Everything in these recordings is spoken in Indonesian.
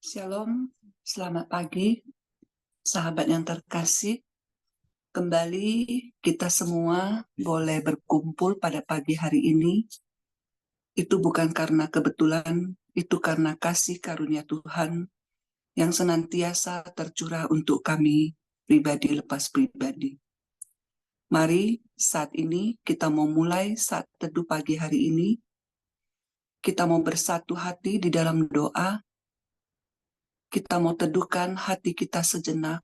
Shalom, selamat pagi, sahabat yang terkasih. Kembali kita semua boleh berkumpul pada pagi hari ini. Itu bukan karena kebetulan, itu karena kasih karunia Tuhan yang senantiasa tercurah untuk kami pribadi lepas pribadi. Mari saat ini kita mau mulai saat teduh pagi hari ini. Kita mau bersatu hati di dalam doa. Kita mau teduhkan hati kita sejenak.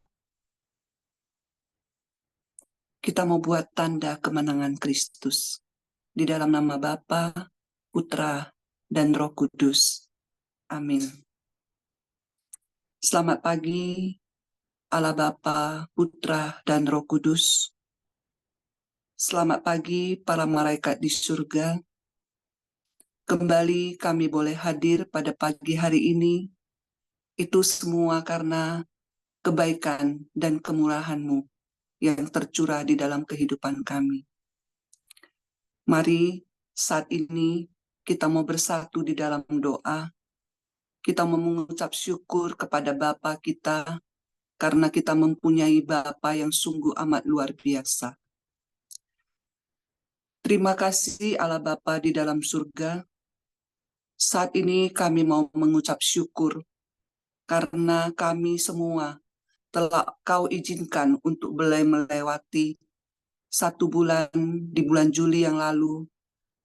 Kita mau buat tanda kemenangan Kristus. Di dalam nama Bapa, Putra, dan Roh Kudus. Amin. Selamat pagi, Allah Bapa, Putra, dan Roh Kudus. Selamat pagi para malaikat di surga. Kembali kami boleh hadir pada pagi hari ini. Itu semua karena kebaikan dan kemurahan-Mu yang tercurah di dalam kehidupan kami. Mari saat ini kita mau bersatu di dalam doa. Kita mau mengucap syukur kepada Bapa kita karena kita mempunyai Bapa yang sungguh amat luar biasa. Terima kasih Allah Bapa di dalam surga. Saat ini kami mau mengucap syukur karena kami semua telah Kau izinkan untuk boleh melewati 1 bulan di bulan Juli yang lalu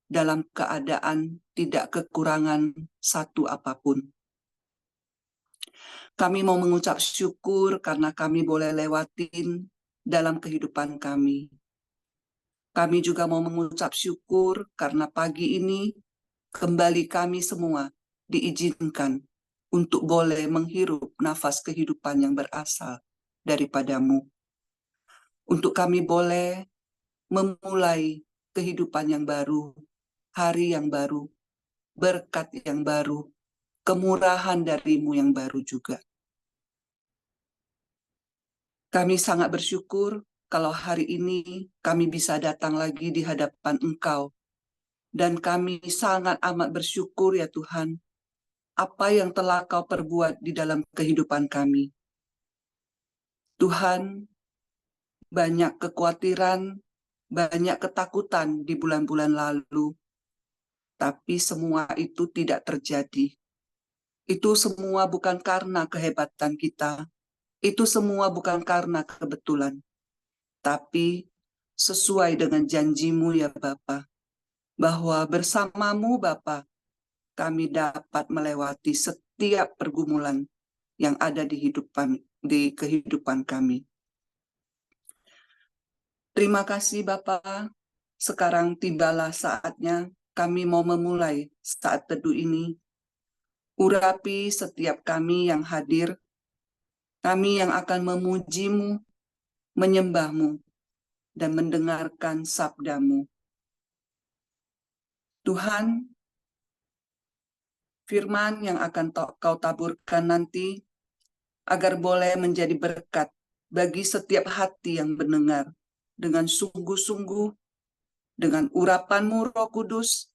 dalam keadaan tidak kekurangan satu apapun. Kami mau mengucap syukur karena kami boleh lewatin dalam kehidupan kami. Kami juga mau mengucap syukur karena pagi ini kembali kami semua diizinkan untuk boleh menghirup nafas kehidupan yang berasal daripada-Mu. Untuk kami boleh memulai kehidupan yang baru, hari yang baru, berkat yang baru, kemurahan dari-Mu yang baru juga. Kami sangat bersyukur kalau hari ini kami bisa datang lagi di hadapan Engkau. Dan kami sangat amat bersyukur ya Tuhan, apa yang telah Kau perbuat di dalam kehidupan kami. Tuhan, banyak kekhawatiran, banyak ketakutan di bulan-bulan lalu. Tapi semua itu tidak terjadi. Itu semua bukan karena kehebatan kita. Itu semua bukan karena kebetulan. Tapi sesuai dengan janji-Mu ya Bapa, bahwa bersama-Mu Bapa, kami dapat melewati setiap pergumulan yang ada di kehidupan kami. Terima kasih Bapa. Sekarang tibalah saatnya kami mau memulai saat teduh ini. Urapi setiap kami yang hadir, kami yang akan memuji-Mu, menyembah-Mu, dan mendengarkan sabda-Mu. Tuhan, firman yang akan Kau taburkan nanti, agar boleh menjadi berkat bagi setiap hati yang mendengar dengan sungguh-sungguh, dengan urapan-Mu Roh Kudus,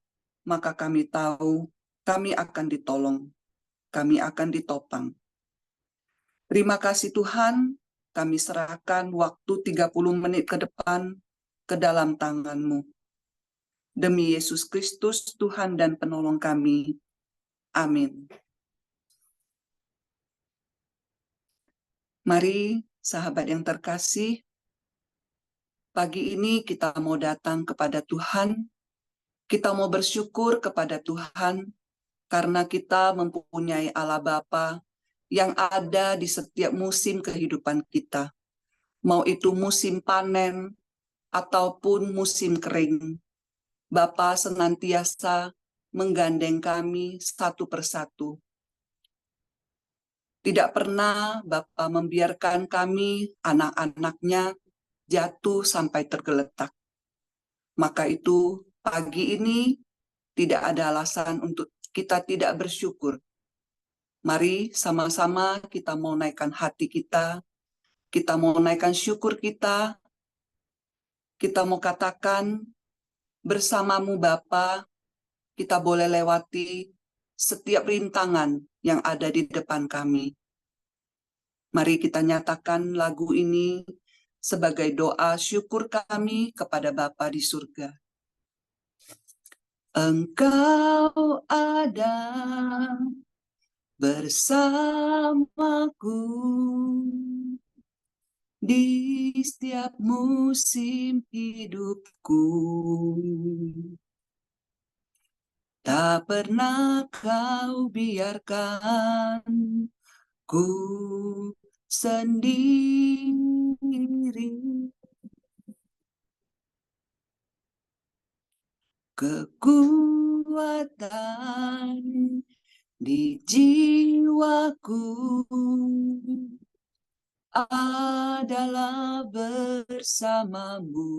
maka kami tahu kami akan ditolong, kami akan ditopang. Terima kasih Tuhan, kami serahkan waktu 30 menit ke depan ke dalam tangan-Mu. Demi Yesus Kristus, Tuhan dan penolong kami. Amin. Mari, sahabat yang terkasih, pagi ini kita mau datang kepada Tuhan. Kita mau bersyukur kepada Tuhan karena kita mempunyai Allah Bapa yang ada di setiap musim kehidupan kita. Mau itu musim panen ataupun musim kering. Bapa senantiasa menggandeng kami satu persatu. Tidak pernah Bapa membiarkan kami, anak-anaknya, jatuh sampai tergeletak. Maka itu pagi ini tidak ada alasan untuk kita tidak bersyukur. Mari sama-sama kita mau naikkan hati kita mau naikkan syukur kita mau katakan, bersama-Mu Bapa, kita boleh lewati setiap rintangan yang ada di depan kami. Mari kita nyatakan lagu ini sebagai doa syukur kami kepada Bapa di surga. Engkau ada bersamaku di setiap musim hidupku. Tak pernah kau biarkan ku sendiri. Kekuatan di jiwaku adalah bersamamu.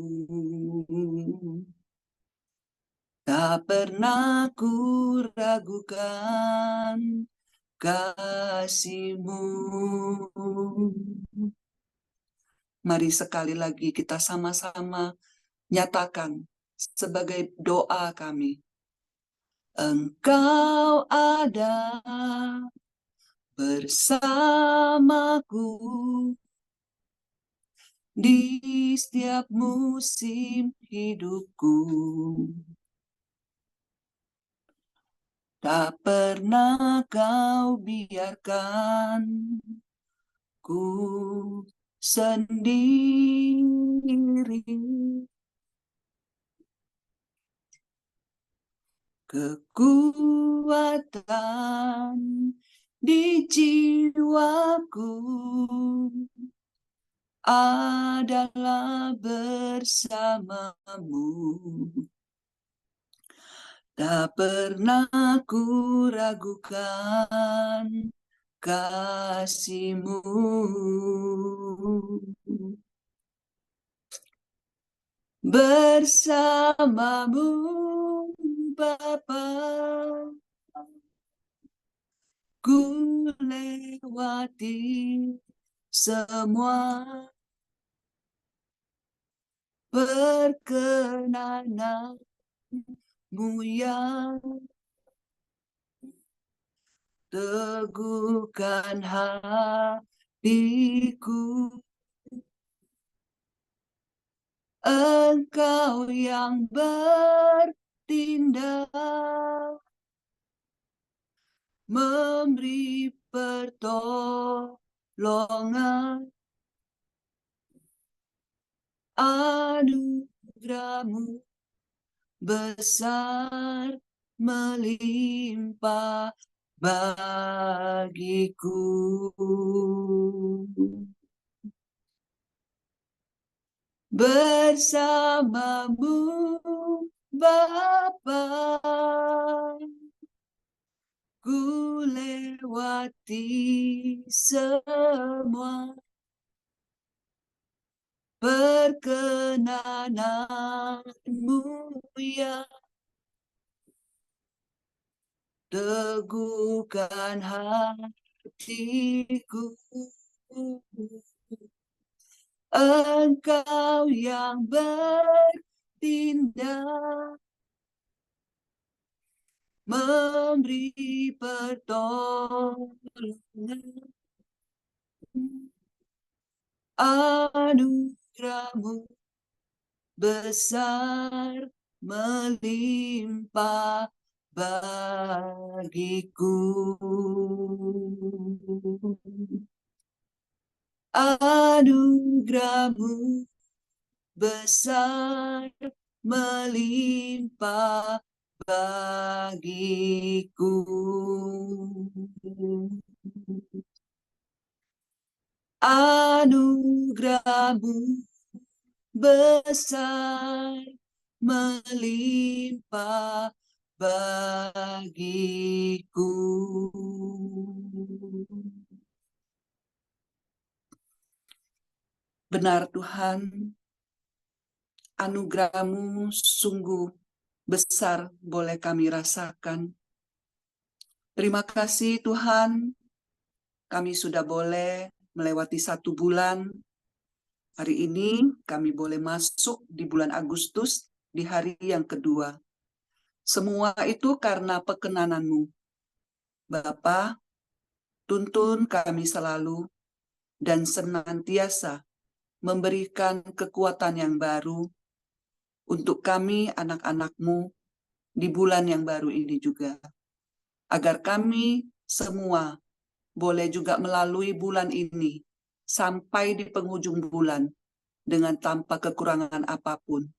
Tak pernah ku ragukan kasih-Mu. Mari sekali lagi kita sama-sama nyatakan sebagai doa kami. Engkau ada bersamaku di setiap musim hidupku. Tak pernah kau biarkan ku sendiri. Kekuatan di jiwaku adalah bersamamu. Tak pernah ku ragukan kasih-Mu. Bersamamu Bapa, ku lewati semua perkenanan-Mu yang teguhkan hatiku. Engkau yang bertindak, memberi pertolongan, anugerah-Mu besar melimpah bagiku. Bersamamu Bapa, ku lewati semua perkenanan-Mu yang teguhkan hatiku. Engkau yang bertindak, memberi pertolongan, anugerah-Mu besar melimpah bagiku. Anugerah-Mu besar melimpah bagiku. Anugerah-Mu besar melimpah bagiku. Benar Tuhan, anugerah-Mu sungguh besar boleh kami rasakan. Terima kasih Tuhan, kami sudah boleh melewati 1 bulan. Hari ini kami boleh masuk di bulan Agustus di hari yang kedua. Semua itu karena perkenanan-Mu. Bapa, tuntun kami selalu dan senantiasa memberikan kekuatan yang baru untuk kami anak-anak-Mu di bulan yang baru ini juga. Agar kami semua boleh juga melalui bulan ini sampai di penghujung bulan dengan tanpa kekurangan apapun.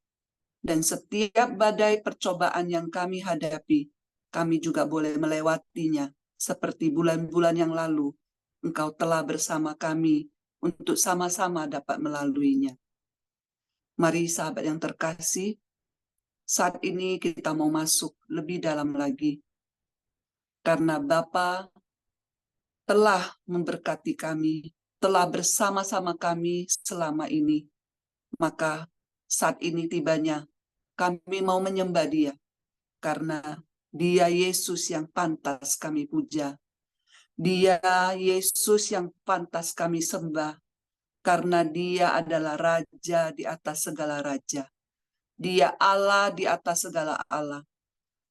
Dan setiap badai percobaan yang kami hadapi, kami juga boleh melewatinya seperti bulan-bulan yang lalu. Engkau telah bersama kami untuk sama-sama dapat melaluinya. Mari sahabat yang terkasih, saat ini kita mau masuk lebih dalam lagi. Karena Bapa telah memberkati kami, telah bersama-sama kami selama ini. Maka saat ini tibanya kami mau menyembah Dia, karena Dia Yesus yang pantas kami puja. Dia Yesus yang pantas kami sembah, karena Dia adalah Raja di atas segala raja. Dia Allah di atas segala Allah.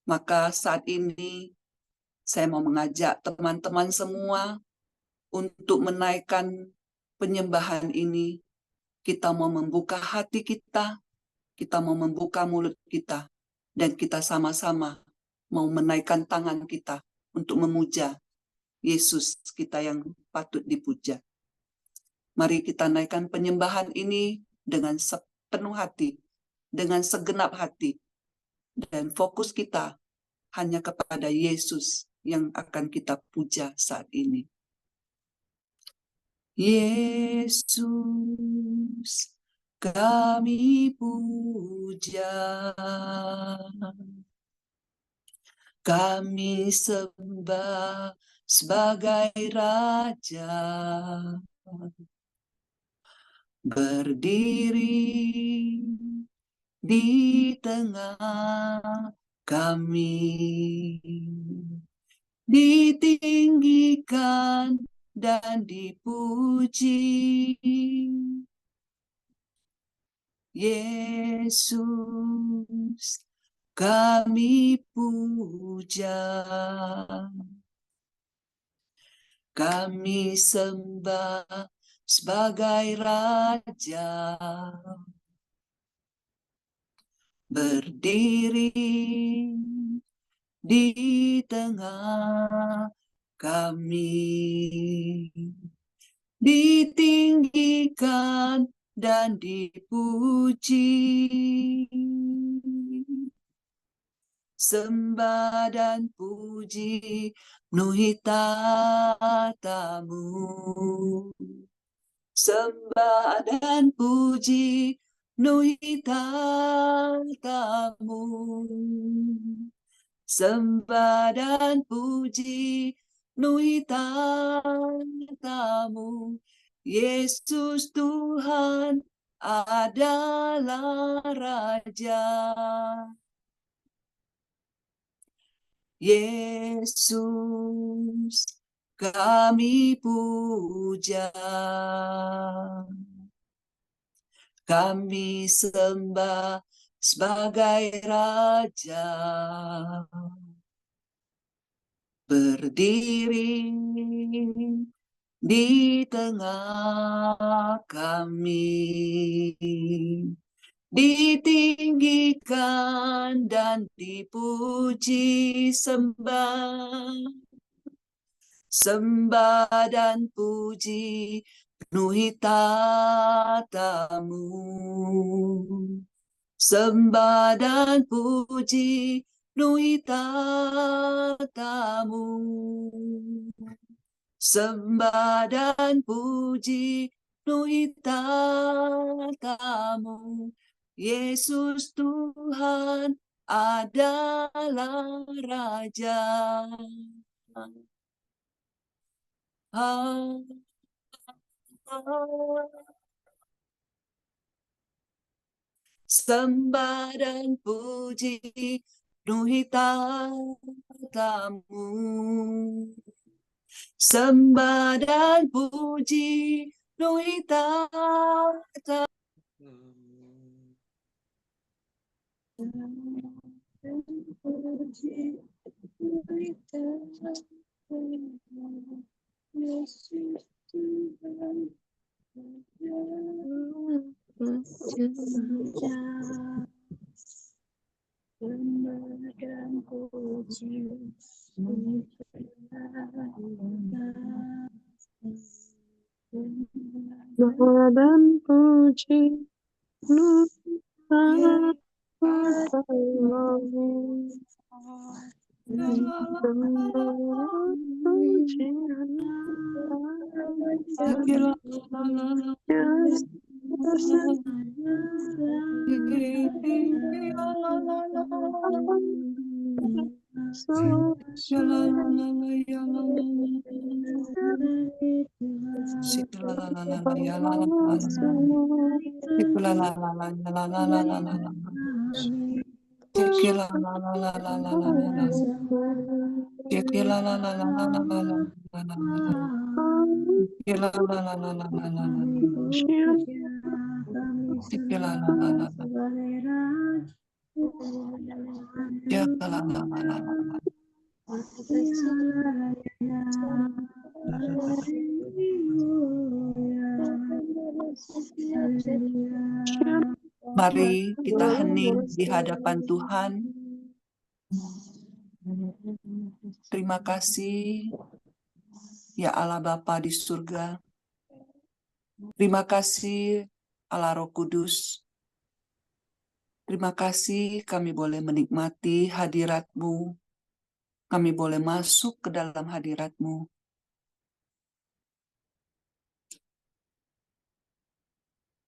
Maka saat ini saya mau mengajak teman-teman semua untuk menaikkan penyembahan ini. Kita mau membuka hati kita mau membuka mulut kita, dan kita sama-sama mau menaikkan tangan kita untuk memuja Yesus kita yang patut dipuja. Mari kita naikkan penyembahan ini dengan sepenuh hati, dengan segenap hati, dan fokus kita hanya kepada Yesus yang akan kita puja saat ini. Yesus, kami puja, kami sembah sebagai Raja, berdiri di tengah kami, ditinggikan dan dipuji. Yesus, kami puja, kami sembah sebagai Raja, berdiri di tengah kami, ditinggikan dan dipuji. Sembah dan puji penuhi tatamu. Sembah dan puji penuhi tatamu. Sembah dan puji penuhi tatamu. Yesus Tuhan adalah Raja. Yesus, kami puja, kami sembah sebagai Raja, berdiri di tengah kami, ditinggikan dan dipuji. Sembah dan puji penuhi tatamu. Sembah dan puji penuhi tatamu. Sembah dan puji penuhi tatamu. Yesus Tuhan adalah Raja. Sembah dan puji penuhi tatamu. Sembah dan puji penuhi tatamu. dan puji doa dan puji Nusa Mari kita hening di hadapan Tuhan. Terima kasih, ya Allah Bapa di surga. Terima kasih, Allah Roh Kudus. Terima kasih kami boleh menikmati hadirat-Mu. Kami boleh masuk ke dalam hadirat-Mu.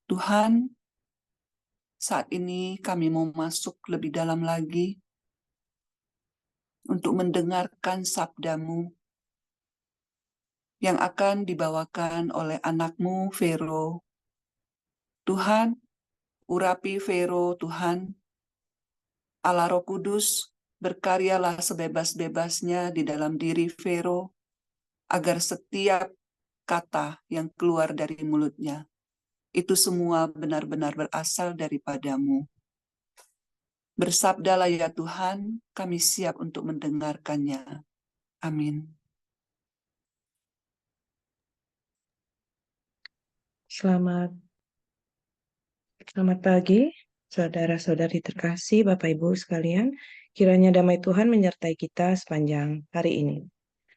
Tuhan, saat ini kami mau masuk lebih dalam lagi untuk mendengarkan sabda-Mu yang akan dibawakan oleh anak-Mu, Vero. Tuhan, urapi Vero, Tuhan. Allah Roh Kudus, berkaryalah sebebas-bebasnya di dalam diri Vero, agar setiap kata yang keluar dari mulutnya, itu semua benar-benar berasal daripada-Mu. Bersabdalah ya Tuhan, kami siap untuk mendengarkannya. Amin. Selamat pagi, saudara-saudari terkasih, Bapak Ibu sekalian. Kiranya damai Tuhan menyertai kita sepanjang hari ini.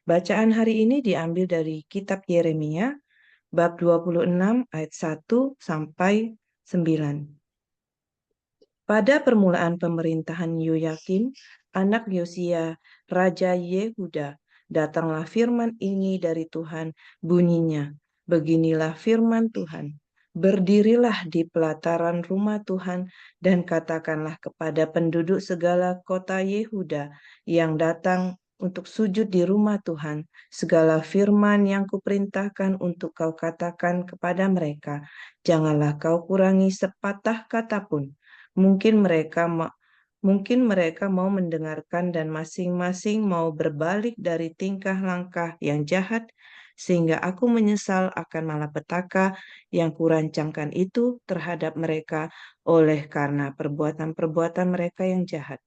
Bacaan hari ini diambil dari kitab Yeremia, bab 26 ayat 1 sampai 9. Pada permulaan pemerintahan Yoyakim, anak Yosia, Raja Yehuda, datanglah firman ini dari Tuhan, bunyinya, beginilah firman Tuhan. Berdirilah di pelataran rumah Tuhan dan katakanlah kepada penduduk segala kota Yehuda yang datang untuk sujud di rumah Tuhan, segala firman yang kuperintahkan untuk kau katakan kepada mereka, janganlah kau kurangi sepatah kata pun. Mungkin mereka mau mendengarkan dan masing-masing mau berbalik dari tingkah langkah yang jahat, sehingga aku menyesal akan malapetaka yang kurancangkan itu terhadap mereka oleh karena perbuatan-perbuatan mereka yang jahat.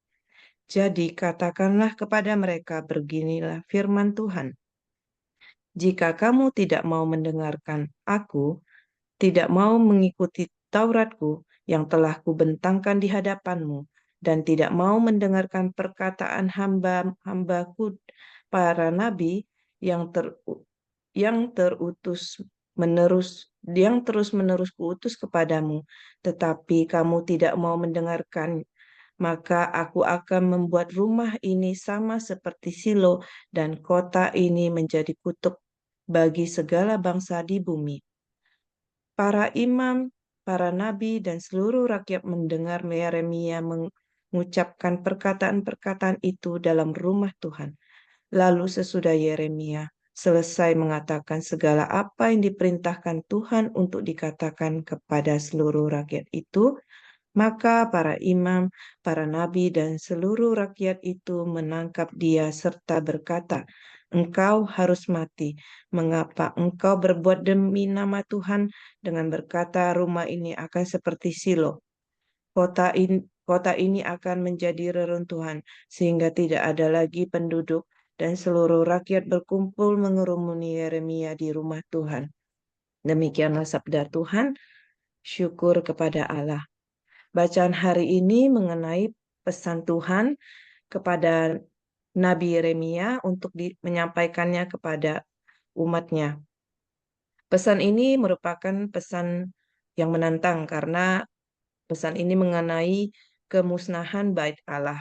Jadi katakanlah kepada mereka, beginilah firman Tuhan. Jika kamu tidak mau mendengarkan aku, tidak mau mengikuti Tauratku yang telah kubentangkan di hadapanmu, dan tidak mau mendengarkan perkataan hamba-hambaku para nabi yang terus-menerus kuutus kepadamu, tetapi kamu tidak mau mendengarkan, maka aku akan membuat rumah ini sama seperti Silo dan kota ini menjadi kutuk bagi segala bangsa di bumi. Para imam, para nabi, dan seluruh rakyat mendengar Yeremia mengucapkan perkataan-perkataan itu dalam rumah Tuhan. Lalu sesudah Yeremia selesai mengatakan segala apa yang diperintahkan Tuhan untuk dikatakan kepada seluruh rakyat itu, maka para imam, para nabi, dan seluruh rakyat itu menangkap dia serta berkata, "Engkau harus mati. Mengapa engkau berbuat demi nama Tuhan dengan berkata rumah ini akan seperti Silo? Kota ini akan menjadi reruntuhan sehingga tidak ada lagi penduduk, dan seluruh rakyat berkumpul mengerumuni Yeremia di rumah Tuhan." Demikianlah sabda Tuhan. Syukur kepada Allah. Bacaan hari ini mengenai pesan Tuhan kepada Nabi Yeremia untuk menyampaikannya kepada umatnya. Pesan ini merupakan pesan yang menantang karena pesan ini mengenai kemusnahan bait Allah.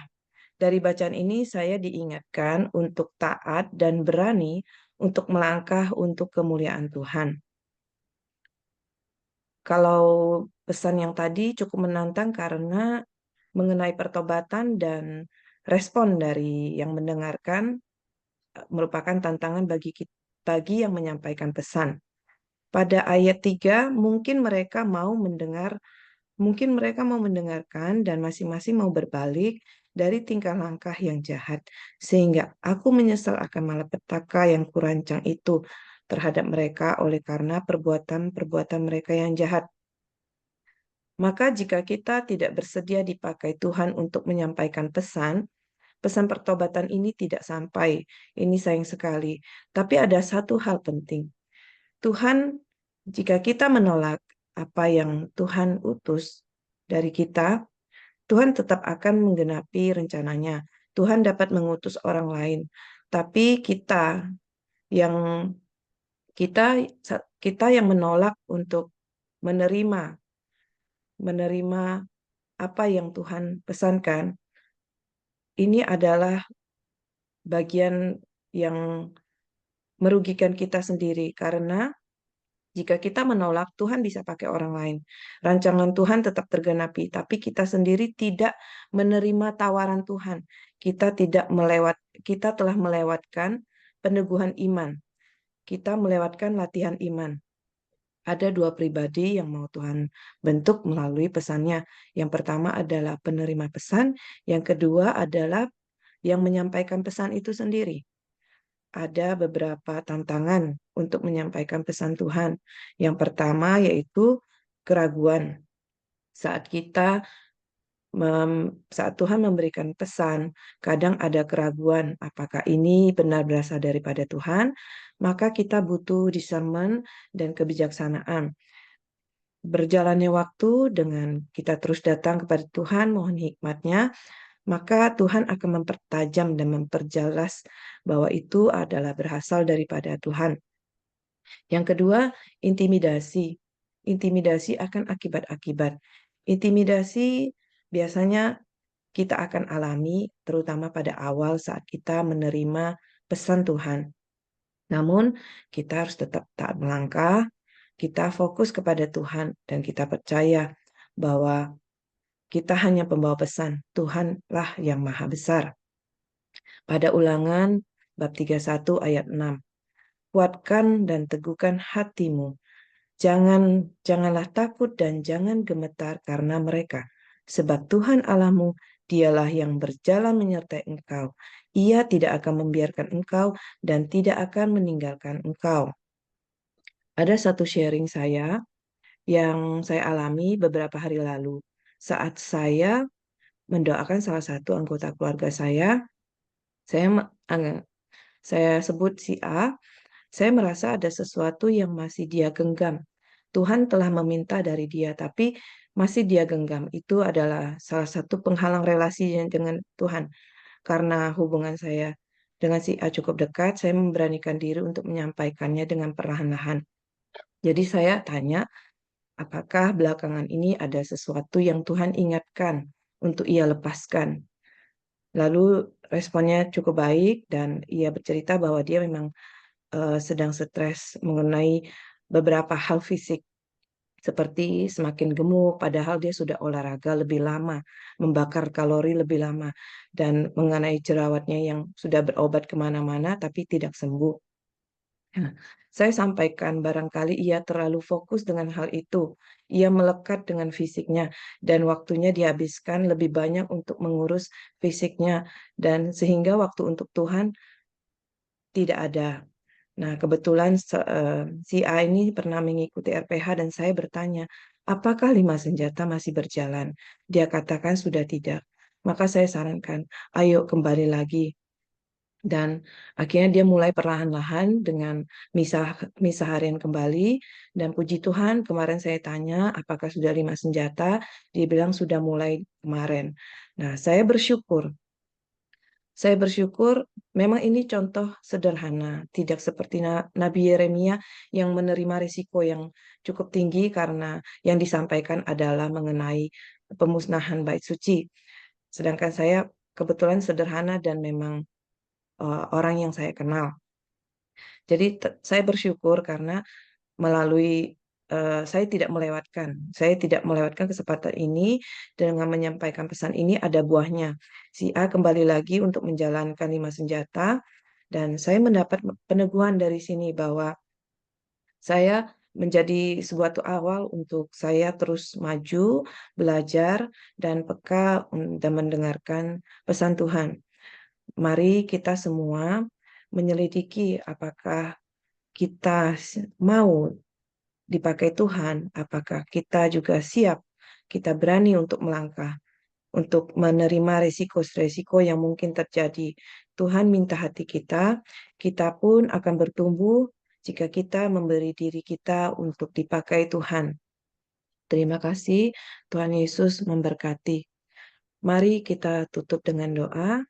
Dari bacaan ini saya diingatkan untuk taat dan berani untuk melangkah untuk kemuliaan Tuhan. Kalau pesan yang tadi cukup menantang karena mengenai pertobatan dan respon dari yang mendengarkan merupakan tantangan bagi yang menyampaikan pesan. Pada ayat 3, mungkin mereka mau mendengarkan dan masing-masing mau berbalik dari tingkah langkah yang jahat. Sehingga aku menyesal akan malapetaka yang kurancang itu terhadap mereka oleh karena perbuatan-perbuatan mereka yang jahat. Maka jika kita tidak bersedia dipakai Tuhan untuk menyampaikan pesan pertobatan ini tidak sampai. Ini sayang sekali. Tapi ada satu hal penting. Tuhan, jika kita menolak apa yang Tuhan utus dari kita, Tuhan tetap akan menggenapi rencananya. Tuhan dapat mengutus orang lain. Tapi yang kita yang menolak untuk menerima apa yang Tuhan pesankan, ini adalah bagian yang merugikan kita sendiri karena jika kita menolak, Tuhan bisa pakai orang lain. Rancangan Tuhan tetap tergenapi, tapi kita sendiri tidak menerima tawaran Tuhan. Kita telah melewatkan peneguhan iman. Kita melewatkan latihan iman. Ada dua pribadi yang mau Tuhan bentuk melalui pesannya. Yang pertama adalah penerima pesan, yang kedua adalah yang menyampaikan pesan itu sendiri. Ada beberapa tantangan untuk menyampaikan pesan Tuhan. Yang pertama yaitu keraguan. Saat Tuhan memberikan pesan, kadang ada keraguan apakah ini benar berasal daripada Tuhan, maka kita butuh discernment dan kebijaksanaan. Berjalannya waktu dengan kita terus datang kepada Tuhan, mohon hikmat-Nya, maka Tuhan akan mempertajam dan memperjelas bahwa itu adalah berasal daripada Tuhan. Yang kedua, intimidasi. Intimidasi akan akibat-akibat. Intimidasi biasanya kita akan alami terutama pada awal saat kita menerima pesan Tuhan. Namun, kita harus tetap taat melangkah, kita fokus kepada Tuhan, dan kita percaya bahwa kita hanya pembawa pesan, Tuhanlah yang maha besar. Pada Ulangan bab 31 ayat 6. Kuatkan dan teguhkan hatimu. Janganlah takut dan jangan gemetar karena mereka. Sebab Tuhan Allahmu, dialah yang berjalan menyertai engkau. Ia tidak akan membiarkan engkau dan tidak akan meninggalkan engkau. Ada satu sharing saya yang saya alami beberapa hari lalu. Saat saya mendoakan salah satu anggota keluarga saya sebut si A, saya merasa ada sesuatu yang masih dia genggam. Tuhan telah meminta dari dia, tapi masih dia genggam. Itu adalah salah satu penghalang relasi dengan Tuhan. Karena hubungan saya dengan si A cukup dekat, saya memberanikan diri untuk menyampaikannya dengan perlahan-lahan. Jadi saya tanya, apakah belakangan ini ada sesuatu yang Tuhan ingatkan untuk ia lepaskan? Lalu responnya cukup baik dan ia bercerita bahwa dia memang sedang stres mengenai beberapa hal fisik seperti semakin gemuk padahal dia sudah olahraga lebih lama, membakar kalori lebih lama, dan mengenai jerawatnya yang sudah berobat kemana-mana tapi tidak sembuh. Nah, saya sampaikan barangkali ia terlalu fokus dengan hal itu. Ia melekat dengan fisiknya dan waktunya dihabiskan lebih banyak untuk mengurus fisiknya dan sehingga waktu untuk Tuhan tidak ada. Nah, kebetulan si A ini pernah mengikuti RPH dan saya bertanya, apakah 5 senjata masih berjalan? Dia katakan sudah tidak. Maka saya sarankan, ayo kembali lagi. Dan akhirnya dia mulai perlahan-lahan dengan misa harian kembali. Dan puji Tuhan, kemarin saya tanya apakah sudah 5 senjata? Dia bilang sudah mulai kemarin. Nah, saya bersyukur Saya bersyukur memang ini contoh sederhana, tidak seperti Nabi Yeremia yang menerima risiko yang cukup tinggi karena yang disampaikan adalah mengenai pemusnahan bait suci. Sedangkan saya kebetulan sederhana dan memang orang yang saya kenal. Jadi saya bersyukur karena melalui saya tidak melewatkan kesempatan ini dengan menyampaikan pesan ini ada buahnya. Si A kembali lagi untuk menjalankan 5 senjata dan saya mendapat peneguhan dari sini bahwa saya menjadi suatu awal untuk saya terus maju, belajar dan peka dan mendengarkan pesan Tuhan. Mari kita semua menyelidiki apakah kita mau dipakai Tuhan, apakah kita juga siap, kita berani untuk melangkah, untuk menerima resiko-resiko yang mungkin terjadi. Tuhan minta hati kita pun akan bertumbuh jika kita memberi diri kita untuk dipakai Tuhan. Terima kasih, Tuhan Yesus memberkati. Mari kita tutup dengan doa.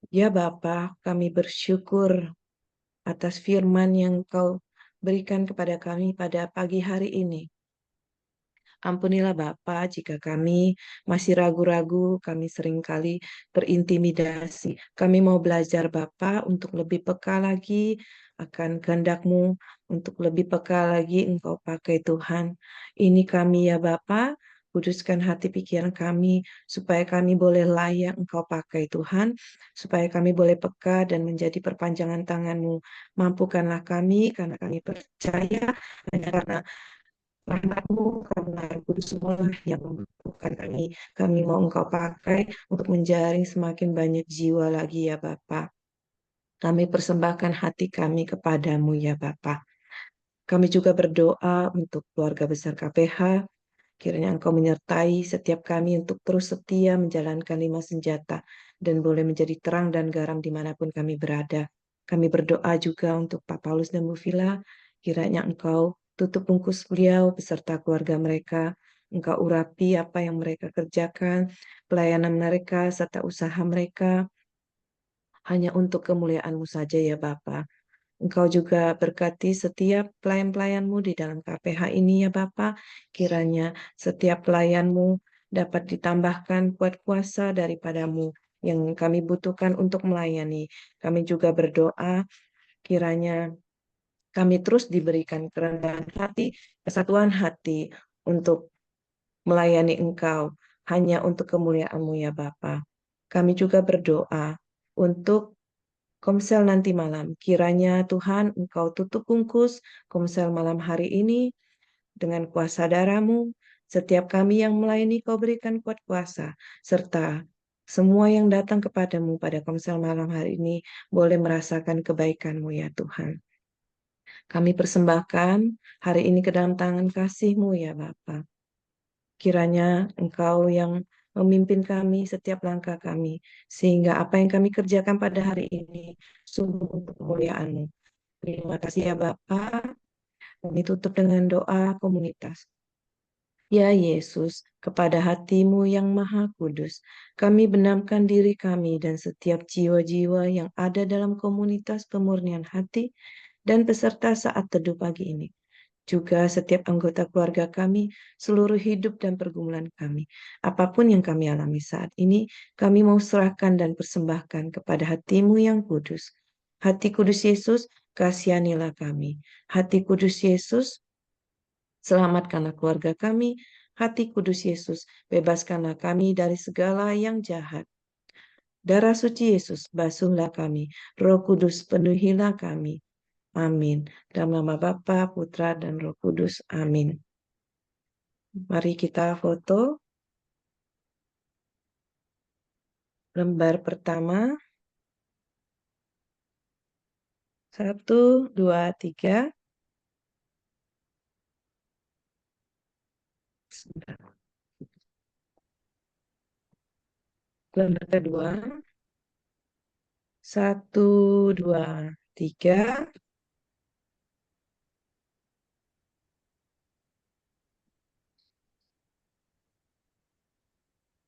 Ya Bapa, kami bersyukur atas firman yang Kau berikan kepada kami pada pagi hari ini. Ampunilah Bapa jika kami masih ragu-ragu, kami seringkali terintimidasi. Kami mau belajar Bapa untuk lebih peka lagi akan kehendak-Mu, untuk lebih peka lagi Engkau pakai Tuhan. Ini kami ya Bapa, kuduskan hati pikiran kami supaya kami boleh layak Engkau pakai Tuhan, supaya kami boleh peka dan menjadi perpanjangan tangan-Mu. Mampukanlah kami karena kami percaya hanya karena rahmat-Mu, karena Kudus semua yang memampukan kami mau Engkau pakai untuk menjaring semakin banyak jiwa lagi ya Bapa. Kami persembahkan hati kami kepadamu ya Bapa. Kami juga berdoa untuk keluarga besar KPH, kiranya Engkau menyertai setiap kami untuk terus setia menjalankan 5 senjata dan boleh menjadi terang dan garam dimanapun kami berada. Kami berdoa juga untuk Pak Paulus dan Bu Vila, kiranya Engkau tutup bungkus beliau beserta keluarga mereka. Engkau urapi apa yang mereka kerjakan, pelayanan mereka serta usaha mereka, hanya untuk kemuliaan-Mu saja ya Bapa. Engkau juga berkati setiap pelayan-pelayan-Mu di dalam KPH ini ya Bapa. Kiranya setiap pelayan-Mu dapat ditambahkan kuat kuasa daripada-Mu yang kami butuhkan untuk melayani. Kami juga berdoa kiranya kami terus diberikan kerendahan hati, kesatuan hati untuk melayani Engkau hanya untuk kemuliaan-Mu ya Bapa. Kami juga berdoa untuk Komsel nanti malam. Kiranya Tuhan Engkau tutup bungkus Komsel malam hari ini dengan kuasa darah-Mu. Setiap kami yang melayani Kau berikan kuat kuasa. Serta semua yang datang kepadamu pada Komsel malam hari ini boleh merasakan kebaikan-Mu ya Tuhan. Kami persembahkan hari ini ke dalam tangan kasih-Mu ya Bapa. Kiranya Engkau yang memimpin kami setiap langkah kami, sehingga apa yang kami kerjakan pada hari ini sungguh untuk kemuliaan-Mu. Terima kasih ya Bapa. Kami tutup dengan doa komunitas. Ya Yesus, kepada hati-Mu yang maha kudus, kami benamkan diri kami dan setiap jiwa-jiwa yang ada dalam komunitas pemurnian hati dan peserta saat teduh pagi ini. Juga setiap anggota keluarga kami, seluruh hidup dan pergumulan kami. Apapun yang kami alami saat ini, kami mau serahkan dan persembahkan kepada hati-Mu yang kudus. Hati kudus Yesus, kasihanilah kami. Hati kudus Yesus, selamatkanlah keluarga kami. Hati kudus Yesus, bebaskanlah kami dari segala yang jahat. Darah suci Yesus, basuhlah kami. Roh Kudus, penuhilah kami. Amin. Dalam nama Bapa, Putra, dan Roh Kudus. Amin. Mari kita foto lembar pertama. 1, 2, 3. Lembar kedua. 1, 2, 3.